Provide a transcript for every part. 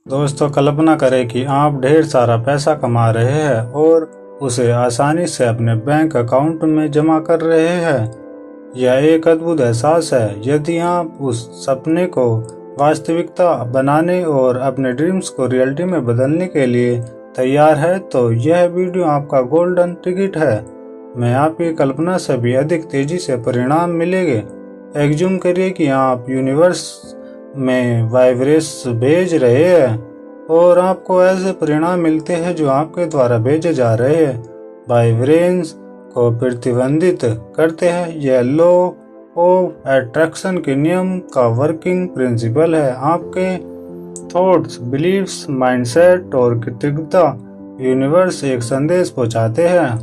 दोस्तों, कल्पना करें कि आप ढेर सारा पैसा कमा रहे हैं और उसे आसानी से अपने बैंक अकाउंट में जमा कर रहे हैं। यह एक अद्भुत एहसास है। यदि आप उस सपने को वास्तविकता बनाने और अपने ड्रीम्स को रियलिटी में बदलने के लिए तैयार है तो यह वीडियो आपका गोल्डन टिकट है। मैं आपकी कल्पना से भी अधिक तेजी से परिणाम मिलेंगे। एग्ज्यूम करिए कि आप यूनिवर्स में वाइब्रेशंस भेज रहे हैं और आपको ऐसे परिणाम मिलते हैं जो आपके द्वारा भेजे जा रहे हैं वाइब्रेशंस को प्रतिबंधित करते हैं। यह लॉ ऑफ अट्रैक्शन के नियम का वर्किंग प्रिंसिपल है। आपके थॉट्स, बिलीव्स, माइंडसेट और कृतज्ञता यूनिवर्स एक संदेश पहुंचाते हैं।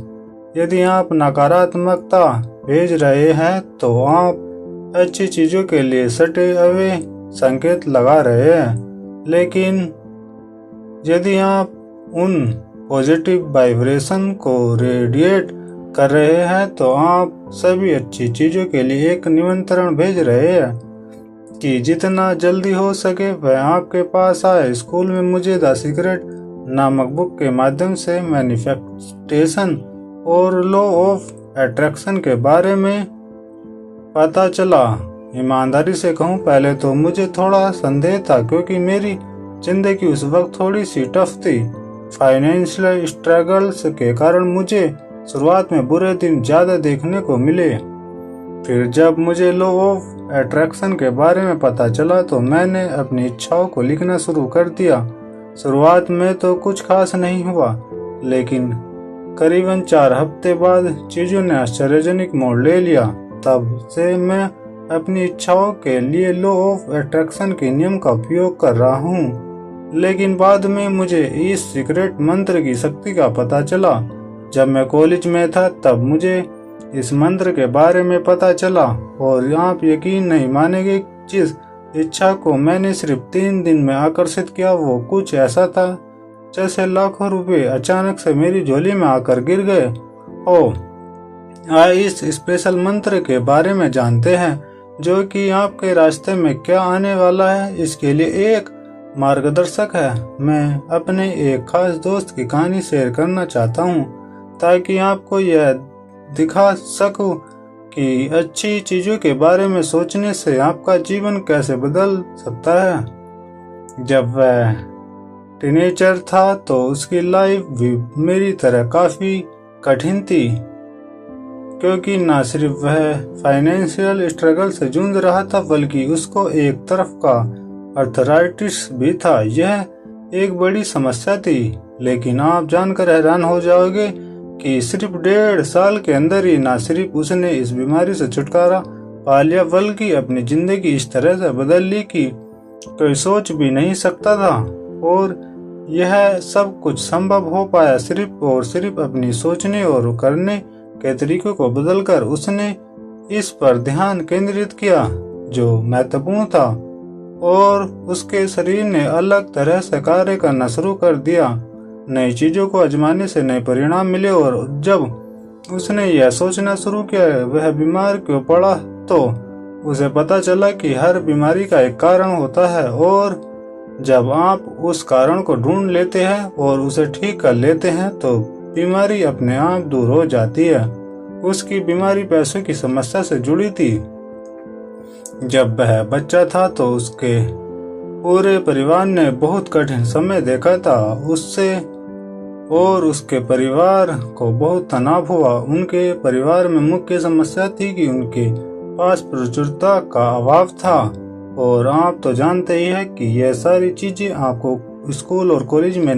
यदि आप नकारात्मकता भेज रहे हैं तो आप अच्छी चीजों के लिए सटे हुए संकेत लगा रहे हैं। लेकिन यदि आप उन पॉजिटिव वाइब्रेशन को रेडिएट कर रहे हैं तो आप सभी अच्छी चीजों के लिए एक निमंत्रण भेज रहे हैं कि जितना जल्दी हो सके वह आपके पास आए। स्कूल में मुझे द सीक्रेट नामक बुक के माध्यम से मैनिफेस्टेशन और लॉ ऑफ अट्रैक्शन के बारे में पता चला। ईमानदारी से कहूँ, पहले तो मुझे थोड़ा संदेह था क्योंकि मेरी जिंदगी उस वक्त थोड़ी सी टफ थी। फाइनेंशियल स्ट्रगल्स के कारण मुझे शुरुआत में बुरे दिन ज्यादा देखने को मिले। फिर जब मुझे लॉ ऑफ अट्रैक्शन के बारे में पता चला तो मैंने अपनी इच्छाओं को लिखना शुरू कर दिया। शुरुआत में तो कुछ खास नहीं हुआ, लेकिन करीबन 4 हफ्ते बाद चीजों ने आश्चर्यजनक मोड़ ले लिया। तब से मैं अपनी इच्छाओं के लिए लॉ ऑफ अट्रैक्शन के नियम का उपयोग कर रहा हूँ। लेकिन बाद में मुझे इस सीक्रेट मंत्र की शक्ति का पता चला। जब मैं कॉलेज में था तब मुझे इस मंत्र के बारे में पता चला और आप यकीन नहीं मानेंगे, जिस इच्छा को मैंने सिर्फ 3 दिन में आकर्षित किया वो कुछ ऐसा था जैसे लाखों रुपए अचानक से मेरी झोली में आकर गिर गए। इस स्पेशल मंत्र के बारे में जानते हैं जो कि आपके रास्ते में क्या आने वाला है। इसके लिए एक मार्गदर्शक है। मैं अपने एक खास दोस्त की कहानी शेयर करना चाहता हूँ ताकि आपको यह दिखा सकूं कि अच्छी चीजों के बारे में सोचने से आपका जीवन कैसे बदल सकता है। जब वह टीनेजर था तो उसकी लाइफ भी मेरी तरह काफी कठिन थी, क्योंकि न सिर्फ वह फाइनेंशियल स्ट्रगल से जूझ रहा था बल्कि उसको एक तरफ का अर्थराइटिस भी था। यह एक बड़ी समस्या थी, लेकिन आप जानकर हैरान हो जाओगे कि सिर्फ 1.5 साल के अंदर ही न सिर्फ उसने इस बीमारी से छुटकारा पा लिया बल्कि अपनी जिंदगी इस तरह से बदल ली कि कोई सोच भी नहीं सकता था। और यह सब कुछ संभव हो पाया सिर्फ और सिर्फ अपनी सोचने और करने के तरीकों को बदलकर। उसने इस पर ध्यान केंद्रित किया जो महत्वपूर्ण था और उसके शरीर ने अलग तरह से कार्य करना शुरू कर दिया। नई चीजों को आजमाने से नए परिणाम मिले और जब उसने यह सोचना शुरू किया वह बीमार क्यों पड़ा तो उसे पता चला कि हर बीमारी का एक कारण होता है और जब आप उस कारण को ढूंढ लेते हैं और उसे ठीक कर लेते हैं तो बीमारी अपने आप दूर हो जाती है। उसकी बीमारी पैसों की समस्या से जुड़ी थी। जब वह बच्चा था तो उसके पूरे परिवार ने बहुत कठिन समय देखा था। उससे और उसके परिवार को बहुत तनाव हुआ। उनके परिवार में मुख्य समस्या थी कि उनके पास प्रचुरता का अभाव था और आप तो जानते ही हैं कि यह सारी चीजें आपको स्कूल और कॉलेज में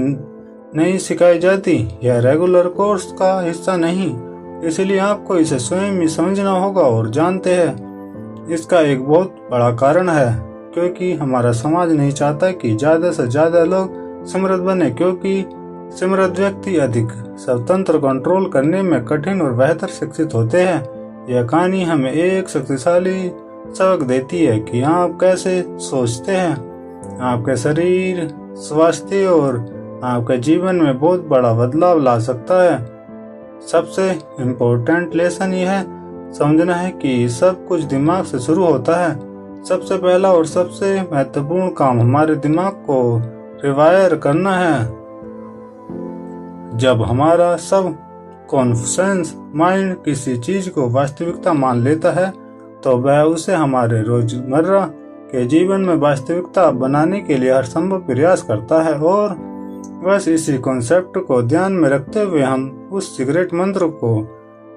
नहीं सिखाई जाती। यह रेगुलर कोर्स का हिस्सा नहीं, इसलिए आपको इसे स्वयं ही समझना होगा। और जानते हैं, इसका एक बहुत बड़ा कारण है क्योंकि हमारा समाज नहीं चाहता कि ज्यादा से ज्यादा लोग समृद्ध बने, क्योंकि समृद्ध व्यक्ति अधिक स्वतंत्र कंट्रोल करने में कठिन और बेहतर शिक्षित होते हैं। यह कहानी हमें एक शक्तिशाली सबक देती है कि आप कैसे सोचते हैं आपके शरीर, स्वास्थ्य और आपके जीवन में बहुत बड़ा बदलाव ला सकता है। सबसे इम्पोर्टेंट लेसन यह समझना है कि सब कुछ दिमाग से शुरू होता है। सबसे पहला और सबसे महत्वपूर्ण काम हमारे दिमाग को रिवायर करना है। जब हमारा सब कॉन्शियस माइंड किसी चीज को वास्तविकता मान लेता है तो वह उसे हमारे रोजमर्रा के जीवन में वास्तविकता बनाने के लिए हर संभव प्रयास करता है। और बस इसी कॉन्सेप्ट को ध्यान में रखते हुए हम उस सीक्रेट मंत्र को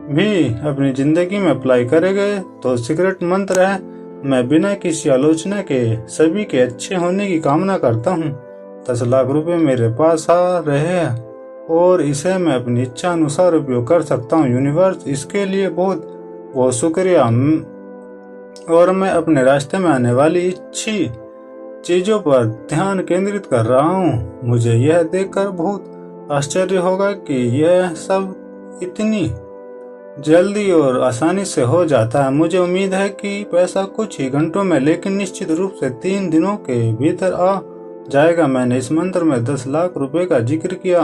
भी अपनी जिंदगी में अप्लाई करेंगे। तो सीक्रेट मंत्र है, मैं बिना किसी आलोचना के सभी के अच्छे होने की कामना करता हूँ। 10 लाख रुपए मेरे पास आ रहे हैं और इसे मैं अपनी इच्छा अनुसार उपयोग कर सकता हूँ। यूनिवर्स, इसके लिए बहुत बहुत शुक्रिया। और मैं अपने रास्ते में आने वाली अच्छी चीजों पर ध्यान केंद्रित कर रहा हूँ। मुझे यह देखकर बहुत आश्चर्य होगा कि यह सब इतनी जल्दी और आसानी से हो जाता है। मुझे उम्मीद है कि पैसा कुछ ही घंटों में, लेकिन निश्चित रूप से 3 दिनों के भीतर आ जाएगा। मैंने इस मंत्र में 10 लाख रुपए का जिक्र किया।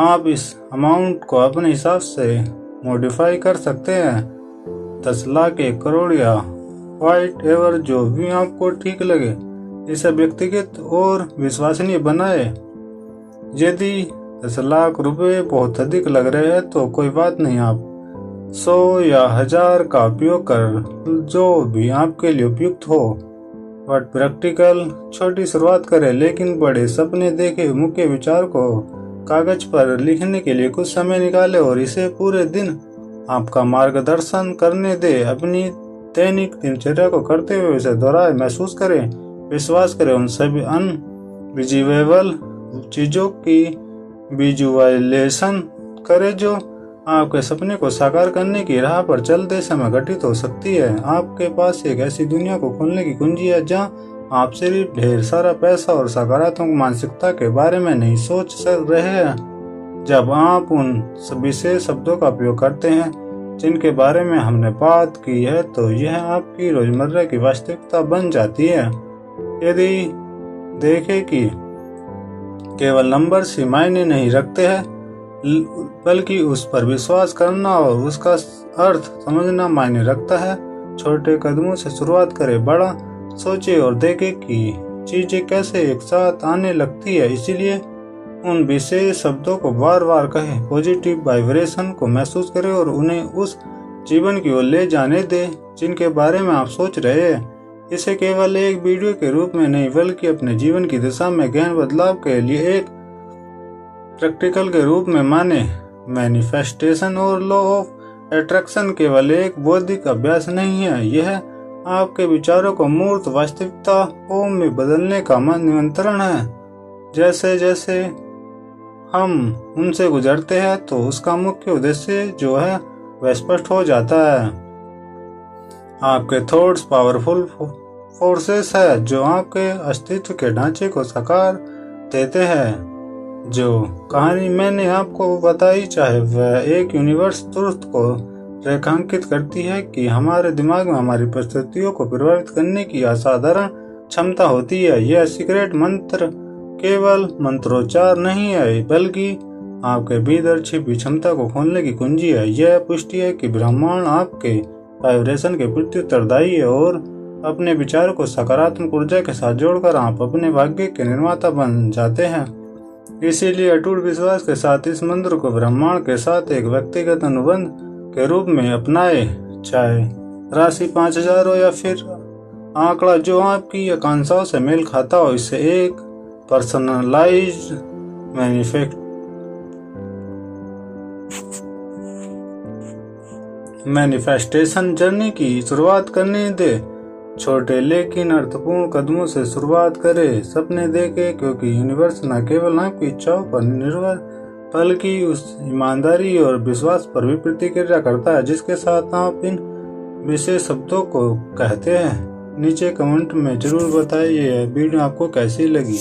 आप इस अमाउंट को अपने हिसाब से मॉडिफाई कर सकते हैं। 10 लाख, 1 करोड़ या व्हाइट एवर, जो भी आपको ठीक लगे। इसे व्यक्तिगत और विश्वसनीय बनाए। यदि 10 लाख रुपए बहुत अधिक लग रहे हैं तो कोई बात नहीं, आप 100 या 1000 का उपयोग कर जो भी आपके लिए उपयुक्त हो। बट प्रैक्टिकल छोटी शुरुआत करें, लेकिन बड़े सपने देखे। मुख्य विचार को कागज पर लिखने के लिए कुछ समय निकालें और इसे पूरे दिन आपका मार्गदर्शन करने दे। अपनी दैनिक दिनचर्या को करते हुए इसे दोहराए, महसूस करें, विश्वास करें। उन सभी अनविजिबल चीजों की विजुअलाइजेशन करें जो आपके सपने को साकार करने की राह पर चलते समय घटित हो सकती है। आपके पास एक ऐसी दुनिया को खोलने की कुंजी है जहां आप सिर्फ ढेर सारा पैसा और सकारात्मक मानसिकता के बारे में नहीं सोच रहे हैं। जब आप उन विशेष शब्दों का उपयोग करते हैं जिनके बारे में हमने बात की है, तो यह आपकी रोजमर्रा की वास्तविकता बन जाती है। यदि देखें कि केवल नंबर्स ही मायने नहीं रखते हैं, बल्कि उस पर विश्वास करना और उसका अर्थ समझना मायने रखता है। छोटे कदमों से शुरुआत करें, बड़ा सोचें और देखें कि चीजें कैसे एक साथ आने लगती है। इसीलिए उन विशेष शब्दों को बार बार कहें, पॉजिटिव वाइब्रेशन को महसूस करें और उन्हें उस जीवन की ओर ले जाने दें जिनके बारे में आप सोच रहे हैं। इसे केवल एक वीडियो के रूप में नहीं, बल्कि अपने जीवन की दिशा में गहन बदलाव के लिए एक प्रैक्टिकल के रूप में माने। मैनिफेस्टेशन और लॉ ऑफ अट्रैक्शन केवल एक बौद्धिक अभ्यास नहीं है, यह आपके विचारों को मूर्त वास्तविकताओं में बदलने का निमंत्रण है। जैसे जैसे हम उनसे गुजरते हैं तो उसका मुख्य उद्देश्य जो है वह स्पष्ट हो जाता है। आपके थॉट्स पावरफुल फोर्सेस है जो आपके अस्तित्व के ढांचे को साकार देते हैं। जो कहानी मैंने आपको बताई, चाहे वह एक यूनिवर्स ट्रुथ को रेखांकित करती है कि हमारे दिमाग में हमारी परिस्थितियों को प्रभावित करने की असाधारण क्षमता होती है। यह सीक्रेट मंत्र केवल मंत्रोच्चार नहीं है, बल्कि आपके भीतर छिपी क्षमता को खोलने की कुंजी है। यह पुष्टि है कि ब्रह्मांड आपके वाइब्रेशन के प्रति उत्तरदायी है और अपने विचारों को सकारात्मक ऊर्जा के साथ जोड़कर आप अपने भाग्य के निर्माता बन जाते हैं। इसीलिए अटूट विश्वास के साथ इस मंत्र को ब्रह्मांड के साथ एक व्यक्तिगत अनुबंध के रूप में अपनाए। चाहे राशि 5000 हो या फिर आंकड़ा जो आपकी आकांक्षाओं से मेल खाता हो, इससे एक पर्सनलाइज्ड मैनिफेस्टेशन जर्नी की शुरुआत करने दे। छोटे लेकिन अर्थपूर्ण कदमों से शुरुआत करें। सपने देखें, क्योंकि यूनिवर्स न केवल आपकी इच्छाओं पर निर्भर बल्कि उस ईमानदारी और विश्वास पर भी प्रतिक्रिया करता है जिसके साथ आप इन विशेष शब्दों को कहते हैं। नीचे कमेंट में जरूर बताइए यह वीडियो आपको कैसी लगी।